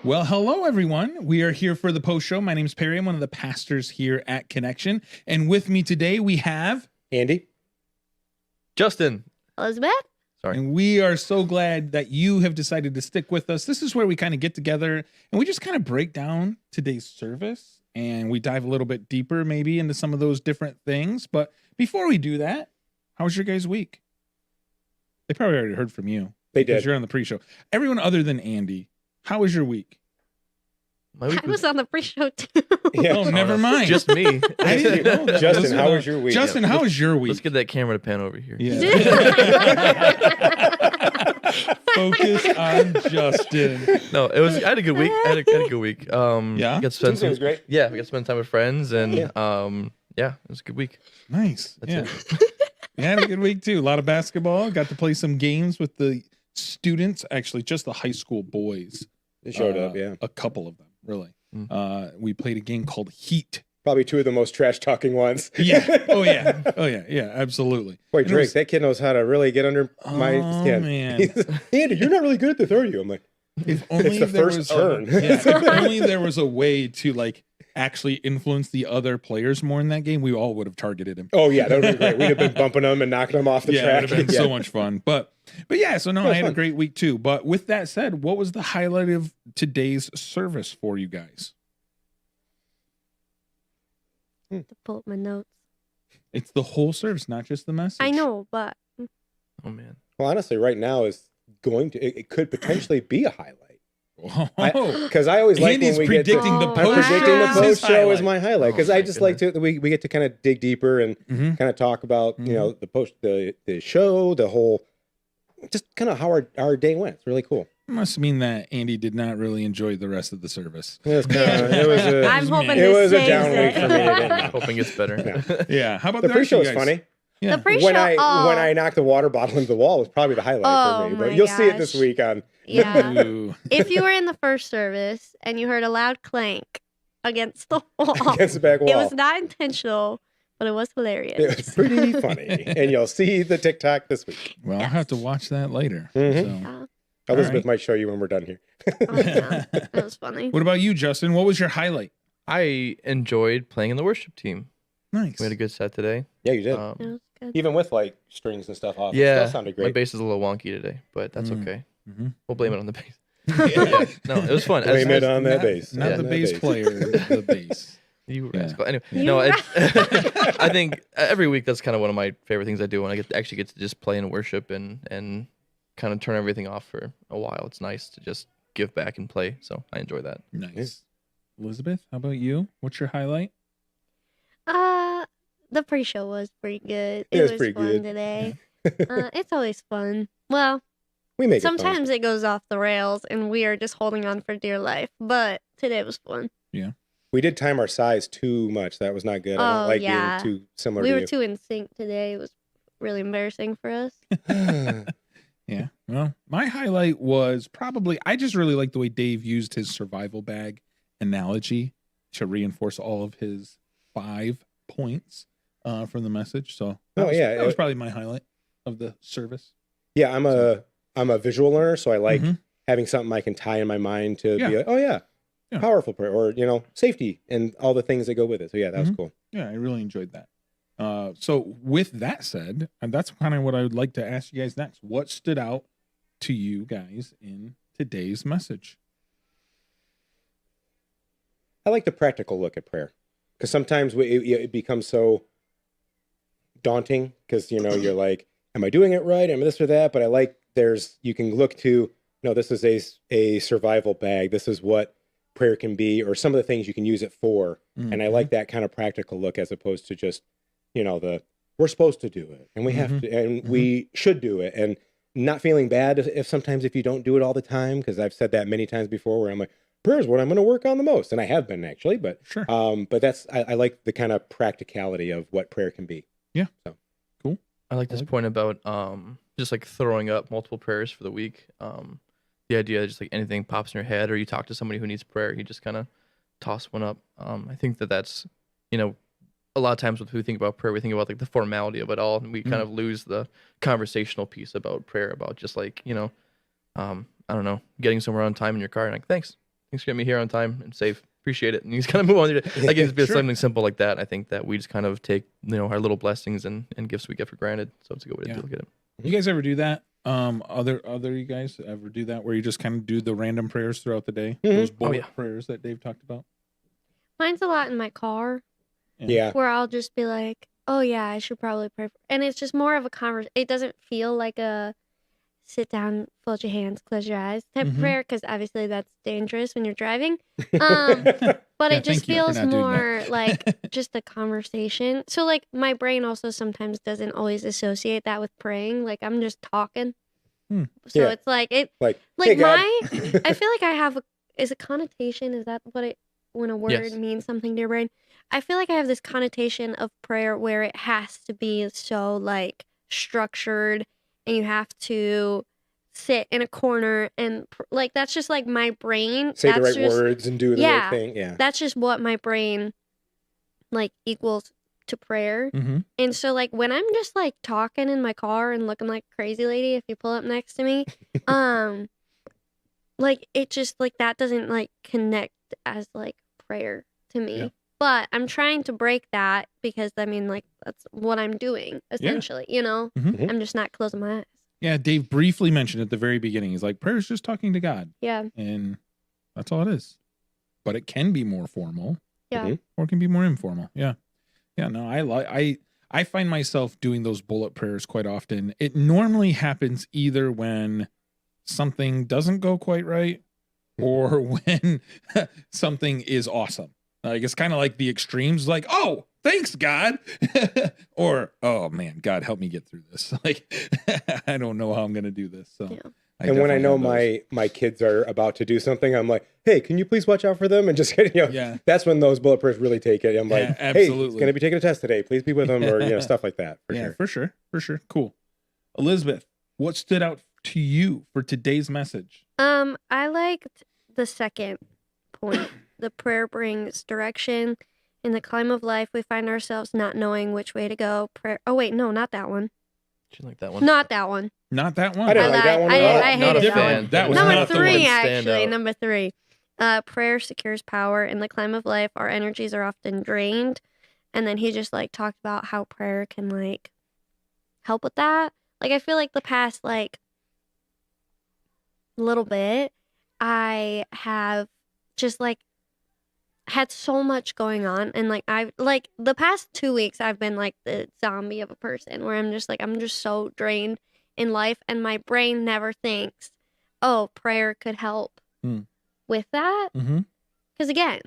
Well, hello, everyone. We are here for the post show. My name is Perry. I'm one of the pastors here at Connection. And with me today, we have Andy. Justin. Elizabeth. Sorry. And we are so glad that you have decided to stick with us. This is where we kind of get together and we just kind of break down today's service and we dive a little bit deeper maybe into some of those different things. But before we do that, how was your guys' week? They probably already heard from you. They Because did. you're on the pre-show. Everyone other than Andy, how was your week? My week I was on the pre-show too. Yeah. Oh, never mind. Just me. I didn't know that. Justin, Listen, how was your week? Justin, how was your Let's week? get that camera to pan over here. Yeah. Focus on Justin. No, it was. I had a good week. I had a good week. Yeah? Got to spend Tuesday was great. Yeah, we got to spend time with friends, and Yeah. yeah, it was a good week. Nice. That's yeah. it. Yeah, had a good week too. A lot of basketball. Got to play some games with the students, actually just the high school boys. They showed up, yeah. A couple of them, really. Mm. We played a game called Heat. Probably two of the most trash talking ones. Yeah. Oh yeah. Oh yeah. Yeah, absolutely. Boy, And it Drake, was- that kid knows how to really get under my Oh, skin. man. Andy, you're not really good at this, are you? I'm like, If only the there first was turn. if only there was a way to like actually influence the other players more in that game, we all would have targeted him. oh yeah, that would have been great. We'd have been bumping them and knocking them off the Yeah, it track. would have been Yeah. so much fun. But yeah, so no, That was I had a fun. great week too. But with that said, what was the highlight of today's service for you guys? To pull up my notes. It's the whole service, not just the message. I know, but Oh man. Well, honestly, right now is going to. It could potentially be a highlight. Oh, Because I always like Andy's when we get to. predicting the Oh, I'm post predicting the wow. post show is my highlight because Oh, I my just like to we get to kind of dig deeper and Mhm. kind of talk about Mhm. you know the show, the whole, just kind of how our day went. It's really cool. Must mean that Andy did not really enjoy the rest of the service. It was it was a I'm hoping man. it this was a saves down it. week for me today. Hoping it's better. Yeah. How about The the pre-show rest was of you guys? funny. Yeah. the pre-show. When I oh, when I knocked the water bottle into the wall was probably the highlight Oh, for me. But my you'll see it this gosh. week on yeah. Ooh. If you were in the first service and you heard a loud clank against the wall, against the back wall. it was not intentional, but it was hilarious. It was pretty funny, and you'll see the TikTok this week. Well, I'll have to watch that later. Mhm. So. Elizabeth right. might show you when we're done here. Oh, yeah. That was funny. What about you, Justin? What was your highlight? I enjoyed playing in the worship team. Nice. We had a good set today. Yeah, you did. It was good. Even with like strings and stuff off. It Yeah, still sounded my great. bass is a little wonky today, but that's Mm. okay. Mhm. We'll blame it on the bass. Yeah. No, it was fun. Blame it As- on that Not- bass. Not Yeah. the That bass player, the bass. You Yeah. rascal. Anyway, You no, I think every week that's kind of one of my favorite things I do when I actually get to just play and worship and kind of turn everything off for a while. It's nice to just give back and play, so I enjoy that. Nice. Elizabeth, how about you? What's your highlight? The pre-show was pretty good. It was was pretty fun good. today. It's always fun. Well, We make it fun. sometimes it goes off the rails and we are just holding on for dear life. But today was fun. We did time our size too much. That was not good. I Oh, don't like yeah. being too similar We to were you. too in sync today. It was really embarrassing for us. Yeah. Well, my highlight was probably I just really like the way Dave used his survival bag analogy to reinforce all of his 5 points from the message. So that Oh, was, yeah, that was it- probably my highlight of the service. Yeah, I'm a visual learner, so I like Mhm. having something I can tie in my mind to Yeah. be like, oh yeah, Yeah. powerful prayer, or safety and all the things that go with it. So yeah, that was Mhm. cool. Yeah, I really enjoyed that. So with that said, and that's kind of what I would like to ask you guys next. What stood out to you guys in today's message? I like the practical look at prayer because sometimes it becomes so daunting because you're like, am I doing it right? Am I this or that? But I like you can look to no, this is a survival bag. This is what prayer can be, or some of the things you can use it for. And I like that kind of practical look as opposed to just we're supposed to do it and we have to and we should do it, and not feeling bad if sometimes if you don't do it all the time, because I've said that many times before where I'm like, prayer is what I'm going to work on the most, and I have been actually, but Sure. but that's I like the kind of practicality of what prayer can be. I like this point about just like throwing up multiple prayers for the week. The idea that just like anything pops in your head or you talk to somebody who needs prayer, you just kind of toss one up. I think that's a lot of times when we think about prayer, we think about like the formality of it all, and we kind of lose the conversational piece about prayer, about just like I don't know, getting somewhere on time in your car and like thanks Thanks for getting me here on time and safe. Appreciate it. And you just kind of move on. Like it's Sure. something simple like that. I think that we just kind of take, our little blessings and gifts we get for granted. So it's a good way to look at it. You guys ever do that? Other you guys ever do that where you just kind of do the random prayers throughout the day? Mhm. Those bullet yeah. prayers that Dave talked about. Mine's a lot in my car Yeah. where I'll just be like, oh yeah, I should probably pray. And it's just more of a conversation. It doesn't feel like a sit down, fold your hands, close your eyes type of Mhm. prayer, because obviously that's dangerous when you're driving. But Yeah, it just thank you for feels not doing more that. like just a conversation. So like my brain also sometimes doesn't always associate that with praying. Like I'm just talking. Hmm. So Yeah. it's like it Like, like hey, God. I feel like I have is a connotation. Is that what it when a word Yes. means something to your brain? I feel like I have this connotation of prayer where it has to be so like structured, and you have to sit in a corner and like that's just like my brain. Say the That's right just, words and do the yeah. right thing. Yeah. That's just what my brain like equals to prayer. Mm-hmm. And so like when I'm just like talking in my car and looking like a crazy lady, if you pull up next to me, like it just like that doesn't like connect as like prayer to me. Yeah. But I'm trying to break that because I mean like that's what I'm doing essentially, you know? Mhm. I'm just not closing my eyes. Yeah, Dave briefly mentioned at the very beginning. He's like, prayer is just talking to God, Yeah. and that's all it is. But it can be more formal, Yeah. Mhm. or it can be more informal. Yeah, yeah. No, I find myself doing those bullet prayers quite often. It normally happens either when something doesn't go quite right, or when something is awesome. Like it's kind of like the extremes, like, oh, thanks, God. Or, oh man, God, help me get through this. Like, I don't know how I'm gonna do this. So Yeah. And when I definitely know have those. my kids are about to do something, I'm like, hey, can you please watch out for them? And just, Yeah. that's when those bullet prayers really take it. I'm like, Yeah, hey, he's absolutely. going to be taking a test today. Please be with him, or, stuff like that. For Yeah, sure. for sure. Cool. Elizabeth, what stood out to you for today's message? I liked the second point. The prayer brings direction. In the climb of life, we find ourselves not knowing which way to go. Prayer. Oh wait, no, not that one. She didn't like that one. Not that one. Not that one. I didn't like that one at all. I Not a hated that fan. one. That was Number not the one. three, Stand actually. out. Number three. Prayer secures power. In the climb of life, our energies are often drained. And then he just like talked about how prayer can like help with that. Like I feel like the past like little bit, I have just like had so much going on, and like I've like the past 2 weeks I've been like the zombie of a person where I'm just so drained in life, and my brain never thinks, oh, prayer could help with that. Mm-hmm. Because again,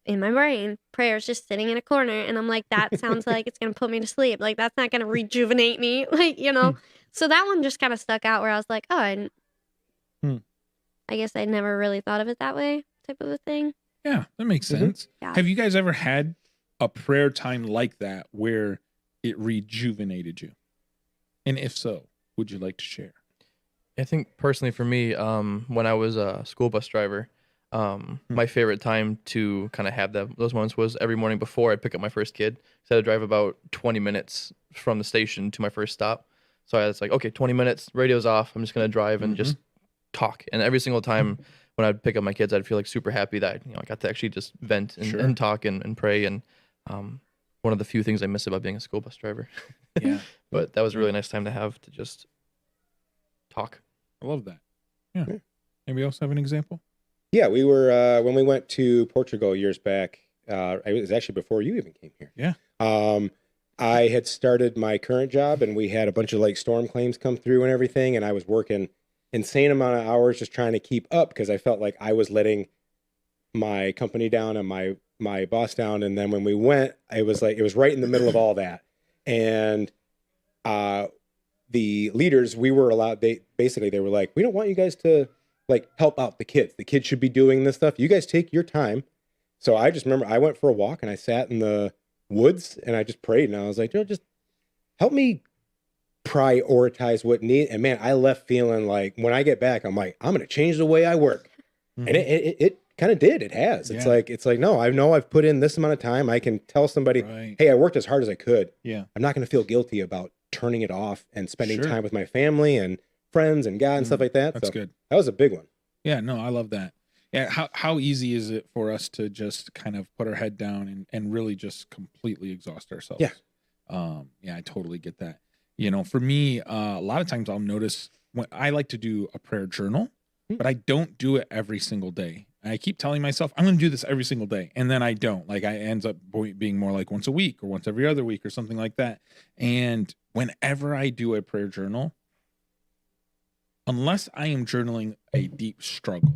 in my brain, prayer is just sitting in a corner, and I'm like, that sounds like it's gonna put me to sleep. Like that's not gonna rejuvenate me. Like So that one just kind of stuck out where I was like, oh, I guess I never really thought of it that way, type of a thing. Yeah, that makes Mhm. sense. Yeah. Have you guys ever had a prayer time like that where it rejuvenated you? And if so, would you like to share? I think personally for me, when I was a school bus driver, my favorite time to kind of have those moments was every morning before I'd pick up my first kid. So I had to drive about 20 minutes from the station to my first stop. So I was like, okay, 20 minutes, radio's off. I'm just going to drive and just talk. And every single time when I'd pick up my kids, I'd feel like super happy that I got to actually just vent and talk and pray. And one of the few things I miss about being a school bus driver. Yeah. But that was a really nice time to have to just talk. I love that. Yeah. Anybody else have an example? Yeah, we were when we went to Portugal years back. It was actually before you even came here. Yeah. I had started my current job, and we had a bunch of like storm claims come through and everything, and I was working insane amount of hours just trying to keep up because I felt like I was letting my company down and my boss down. And then when we went, it was right in the middle of all that, and the leaders, we were allowed. They were like, we don't want you guys to like help out the kids. The kids should be doing this stuff. You guys take your time. So I just remember I went for a walk and I sat in the woods and I just prayed, and I was like, just help me prioritize what need. And man, I left feeling like when I get back, I'm like, I'm going to change the way I work. And it kind of did. It has. It's like, no, I know I've put in this amount of time. I can tell somebody, hey, I worked as hard as I could. Yeah. I'm not going to feel guilty about turning it off and spending time with my family and friends and God and stuff like that. That's so good. That was a big one. Yeah, no, I love that. Yeah, how easy is it for us to just kind of put our head down and really just completely exhaust ourselves? Yeah. Yeah, I totally get that. You know, for me, a lot of times I'll notice when I like to do a prayer journal, but I don't do it every single day. I keep telling myself I'm going to do this every single day, and then I don't. Like I ends up being more like once a week or once every other week or something like that. And whenever I do a prayer journal, unless I am journaling a deep struggle,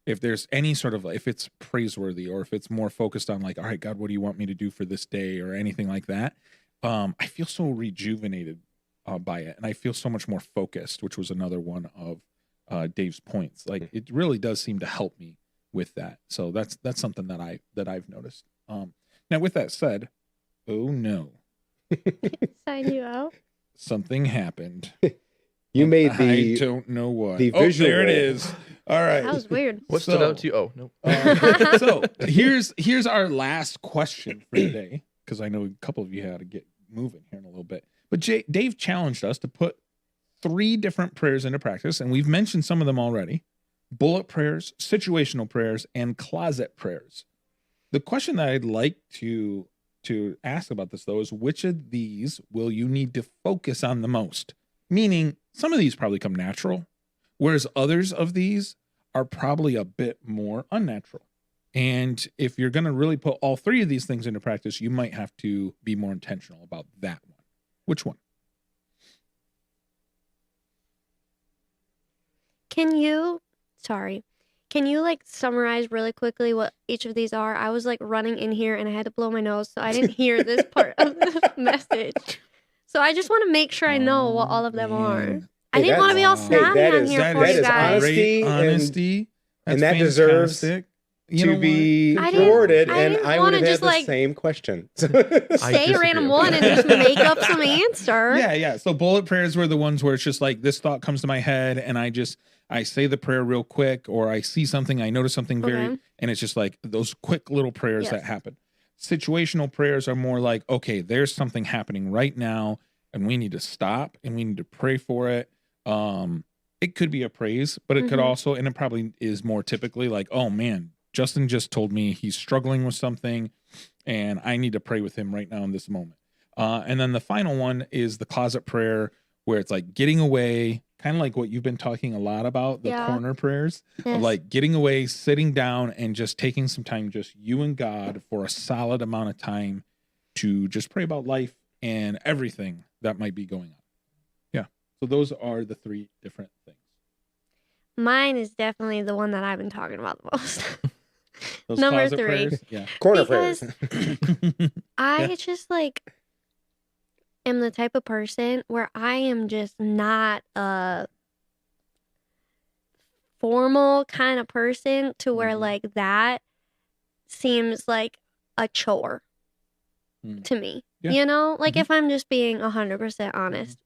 if there's any sort of, if it's praiseworthy or if it's more focused on like, all right, God, what do you want me to do for this day or anything like that? I feel so rejuvenated by it. And I feel so much more focused, which was another one of Dave's points. Like it really does seem to help me with that. So that's something that I've noticed. Now with that said, oh no, Sign you out. something happened. You made I don't know what. the Oh, visual. there it is. All right. That was weird. What stood out to you? Oh, no. So here's our last question for today, because I know a couple of you had to get moving here in a little bit. But Dave challenged us to put 3 different prayers into practice, and we've mentioned some of them already: bullet prayers, situational prayers, and closet prayers. The question that I'd like to ask about this, though, is which of these will you need to focus on the most? Meaning, some of these probably come natural, whereas others of these are probably a bit more unnatural. And if you're going to really put all 3 of these things into practice, you might have to be more intentional about that one. Which one? Can you like summarize really quickly what each of these are? I was like running in here and I had to blow my nose, so I didn't hear this part of the message. So I just want to make sure I know what all of them are. Man. I didn't want to be all Hey, snotty that on is- here that for is you guys. honesty. Great honesty. and That's that deserves fantastic. You to know be I didn't- rewarded, I and didn't I would wanna have had just, the like, same question. I Say a disagree. random one and just make up some answer. Yeah. So bullet prayers were the ones where it's just like this thought comes to my head and I say the prayer real quick, or I see something, I notice something Okay. and it's just like those quick little prayers Yes. that happen. Situational prayers are more like, okay, there's something happening right now and we need to stop and we need to pray for it. It could be a praise, but it could Mhm. also, and it probably is more typically like, oh man, Justin just told me he's struggling with something and I need to pray with him right now in this moment. And then the final one is the closet prayer, where it's like getting away, kind of like what you've been talking a lot about, the Yeah. corner prayers, Yes. of like getting away, sitting down and just taking some time, just you and God for a solid amount of time to just pray about life and everything that might be going on. Yeah. So those are the 3 different things. Mine is definitely the one that I've been talking about the most. Those Number closet 3. prayers. Yeah. Corner Because- prayers. I Yeah. just like am the type of person where I am just not a formal kind of person to where Mhm. like that seems like a chore Mm. to me. Yeah. You know, like Mhm. if I'm just being 100% honest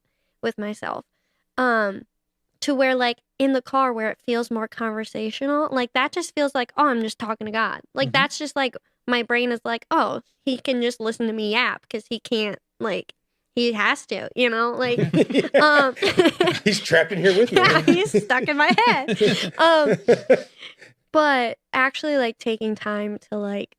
with myself. To where like in the car where it feels more conversational, like that just feels like, oh, I'm just talking to God. Like Mhm. that's just like my brain is like, oh, he can just listen to me yap because he can't, like, he has to, you know, like He's trapped in here with me. yeah, he's stuck in my head. But actually like taking time to like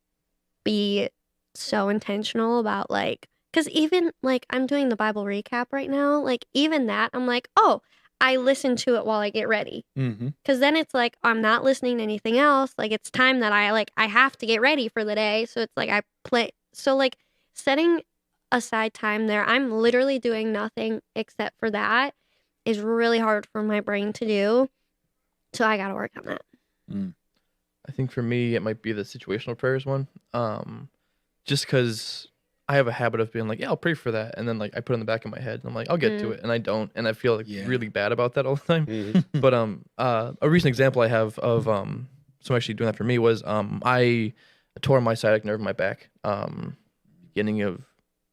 be so intentional about like, because even like I'm doing the Bible recap right now, like even that I'm like, oh, I listen to it while I get ready. Mm-hmm. Because then it's like I'm not listening to anything else. Like it's time that I have to get ready for the day. So it's like I play. So like setting aside time there, I'm literally doing nothing except for that is really hard for my brain to do. So I got to work on that. I think for me, it might be the situational prayers one. Just because I have a habit of being like, yeah, I'll pray for that. And then like I put it in the back of my head and I'm like, I'll get to it. And I don't. And I feel like Yeah. really bad about that all the time. Mhm. But a recent example I have of someone actually doing that for me was I tore my sciatic nerve in my back beginning of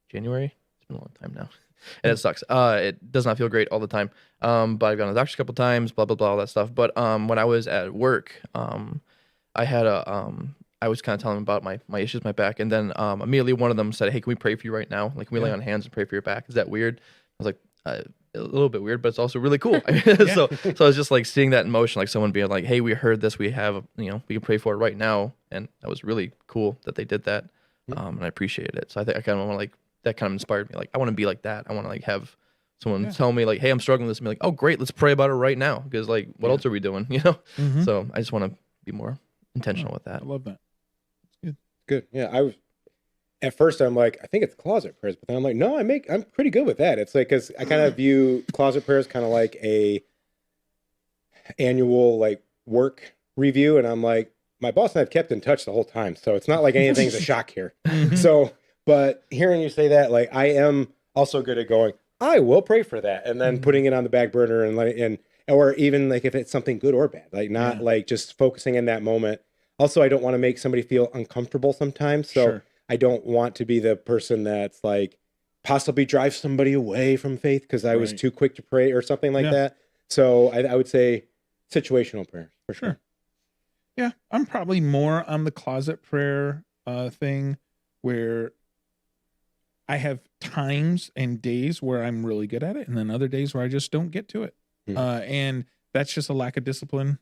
January. It's been a long time now. And it sucks. It does not feel great all the time. But I've gone to the doctor a couple times, blah blah blah, all that stuff. But when I was at work, I had I was kind of telling them about my issues with my back, and then immediately one of them said, "Hey, can we pray for you right now? Like, can we lay Yeah. on hands and pray for your back? Is that weird?" I was like, a little bit weird, but it's also really cool. So I was just like seeing that in motion, like someone being like, "Hey, we heard this. We have, we can pray for it right now," and that was really cool that they did that, and I appreciated it. So I think I kind of want to like that kind of inspired me. Like I want to be like that. I want to like have someone tell me like, "Hey, I'm struggling with this," and be like, "Oh, great, let's pray about it right now," because like, what else are we doing? Mhm. So I just want to be more intentional with that. I love that. Good. Yeah. At first I'm like, I think it's closet prayers, but then I'm like, no, I'm pretty good with that. It's like, cause I kind of view closet prayers kind of like a annual like work review. And I'm like, my boss and I've kept in touch the whole time. So it's not like anything's a shock here. So, but hearing you say that, like, I am also good at going, I will pray for that. And then putting it on the back burner or even like if it's something good or bad, like not like just focusing in that moment. Also, I don't want to make somebody feel uncomfortable sometimes. So I don't want to be the person that's like possibly drive somebody away from faith because I was too quick to pray or something like that. So I would say situational prayer for sure. Yeah, I'm probably more on the closet prayer thing where I have times and days where I'm really good at it, and then other days where I just don't get to it. And that's just a lack of discipline,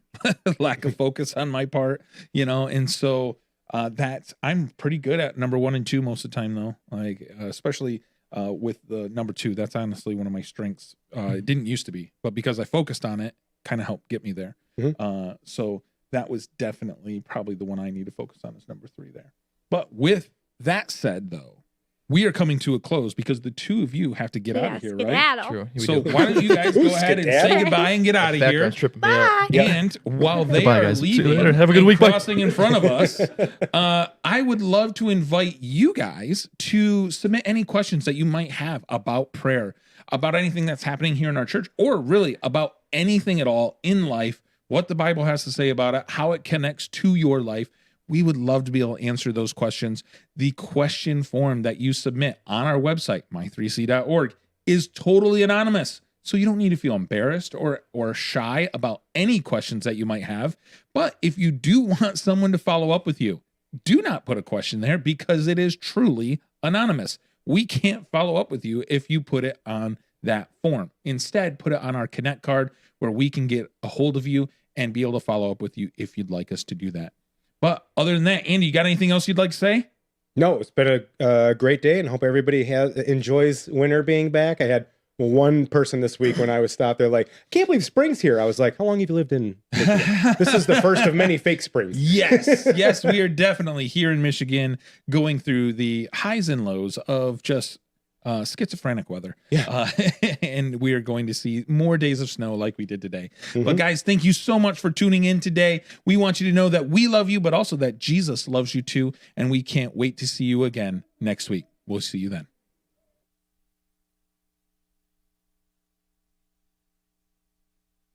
lack of focus on my part, and so I'm pretty good at number 1 and 2 most of the time, though. Like especially with the number 2, that's honestly one of my strengths. It didn't used to be, but because I focused on it, kind of helped get me there. So that was definitely probably the one I need to focus on is number 3 there. But with that said, though, we are coming to a close because the two of you have to get out of here, right? True. So why don't you guys go ahead and say goodbye and get out of here? Bye. And while they Goodbye, are guys. See you leaving, later. Have a good week. Bye. crossing in front of us, I would love to invite you guys to submit any questions that you might have about prayer, about anything that's happening here in our church, or really about anything at all in life, what the Bible has to say about it, how it connects to your life. We would love to be able to answer those questions. The question form that you submit on our website, my3c.org, is totally anonymous. So you don't need to feel embarrassed or shy about any questions that you might have. But if you do want someone to follow up with you, do not put a question there because it is truly anonymous. We can't follow up with you if you put it on that form. Instead, put it on our Connect card where we can get a hold of you and be able to follow up with you if you'd like us to do that. But other than that, Andy, you got anything else you'd like to say? No, it's been a great day and hope everybody enjoys winter being back. I had one person this week when I was stopped there like, I can't believe spring's here. I was like, how long have you lived in Michigan? This is the first of many fake springs. Yes, we are definitely here in Michigan going through the highs and lows of just schizophrenic weather. And we are going to see more days of snow like we did today. But guys, thank you so much for tuning in today. We want you to know that we love you, but also that Jesus loves you too. And we can't wait to see you again next week. We'll see you then.